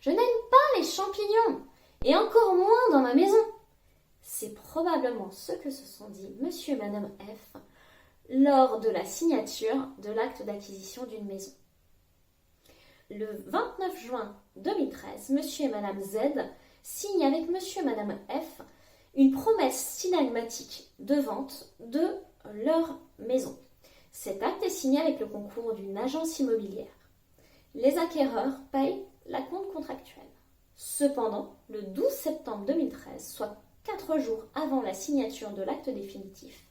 Je n'aime pas les champignons, et encore moins dans ma maison. C'est probablement ce que se sont dit monsieur et madame F lors de la signature de l'acte d'acquisition d'une maison. Le 29 juin 2013, monsieur et madame Z signent avec monsieur et madame F une promesse synagmatique de vente de leur maison. Cet acte est signé avec le concours d'une agence immobilière. Les acquéreurs payent l'acompte contractuel. Cependant, le 12 septembre 2013, soit 4 jours avant la signature de l'acte définitif,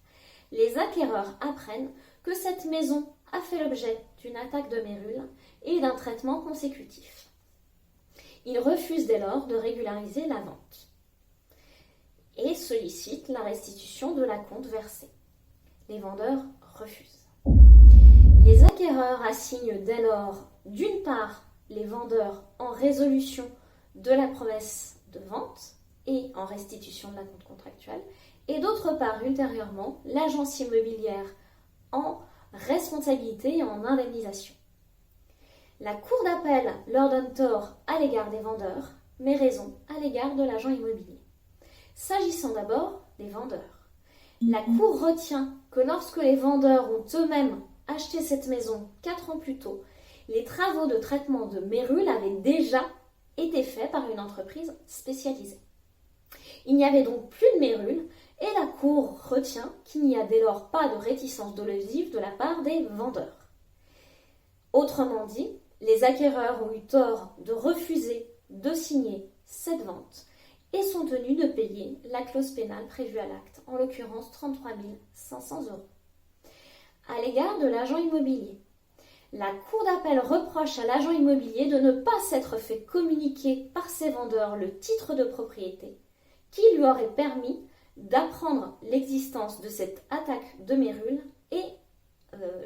les acquéreurs apprennent que cette maison a fait l'objet d'une attaque de mérule et d'un traitement consécutif. Ils refusent dès lors de régulariser la vente et sollicitent la restitution de l'acompte versé. Les vendeurs refusent. Les acquéreurs assignent dès lors, d'une part, les vendeurs en résolution de la promesse de vente et en restitution de l'acompte contractuel, et d'autre part, ultérieurement, l'agence immobilière en responsabilité et en indemnisation. La Cour d'appel leur donne tort à l'égard des vendeurs, mais raison à l'égard de l'agent immobilier. S'agissant d'abord des vendeurs, la Cour retient que lorsque les vendeurs ont eux-mêmes acheté cette maison 4 ans plus tôt, les travaux de traitement de mérule avaient déjà été faits par une entreprise spécialisée. Il n'y avait donc plus de mérule et la Cour retient qu'il n'y a dès lors pas de réticence dolosive de la part des vendeurs. Autrement dit, les acquéreurs ont eu tort de refuser de signer cette vente et sont tenus de payer la clause pénale prévue à l'acte, en l'occurrence 33 500 €. À l'égard de l'agent immobilier, la Cour d'appel reproche à l'agent immobilier de ne pas s'être fait communiquer par ses vendeurs le titre de propriété qui lui aurait permis d'apprendre l'existence de cette attaque de mérule et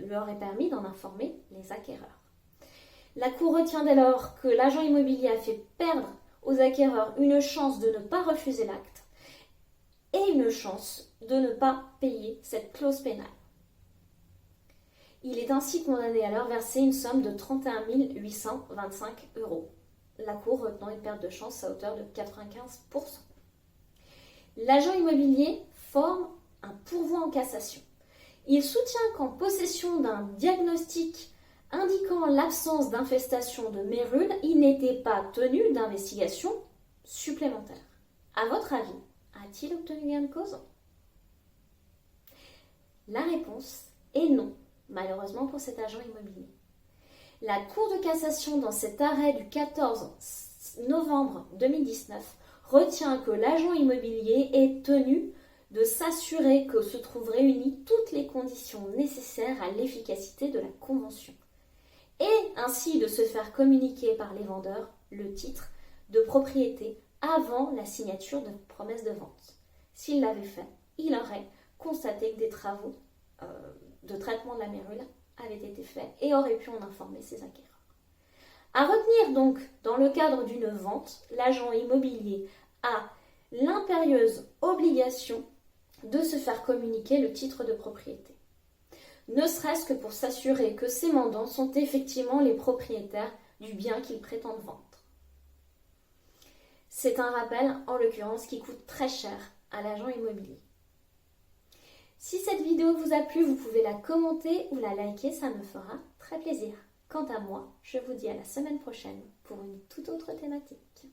lui aurait permis d'en informer les acquéreurs. La Cour retient dès lors que l'agent immobilier a fait perdre aux acquéreurs une chance de ne pas refuser l'acte et une chance de ne pas payer cette clause pénale. Il est ainsi condamné à leur verser une somme de 31 825 €. La Cour retenant une perte de chance à hauteur de 95%. L'agent immobilier forme un pourvoi en cassation. Il soutient qu'en possession d'un diagnostic indiquant l'absence d'infestation de mérule, il n'était pas tenu d'investigation supplémentaire. À votre avis, a-t-il obtenu gain de cause? La réponse est non, malheureusement pour cet agent immobilier. La Cour de cassation, dans cet arrêt du 14 novembre 2019, retient que l'agent immobilier est tenu de s'assurer que se trouvent réunies toutes les conditions nécessaires à l'efficacité de la convention et ainsi de se faire communiquer par les vendeurs le titre de propriété avant la signature de promesse de vente. S'il l'avait fait, il aurait constaté que des travaux de traitement de la mérule avaient été faits et aurait pu en informer ses acquéreurs. À retenir donc, dans le cadre d'une vente, l'agent immobilier a l'impérieuse obligation de se faire communiquer le titre de propriété, ne serait-ce que pour s'assurer que ses mandants sont effectivement les propriétaires du bien qu'ils prétendent vendre. C'est un rappel, en l'occurrence, qui coûte très cher à l'agent immobilier. Si cette vidéo vous a plu, vous pouvez la commenter ou la liker, ça me fera très plaisir. Quant à moi, je vous dis à la semaine prochaine pour une toute autre thématique.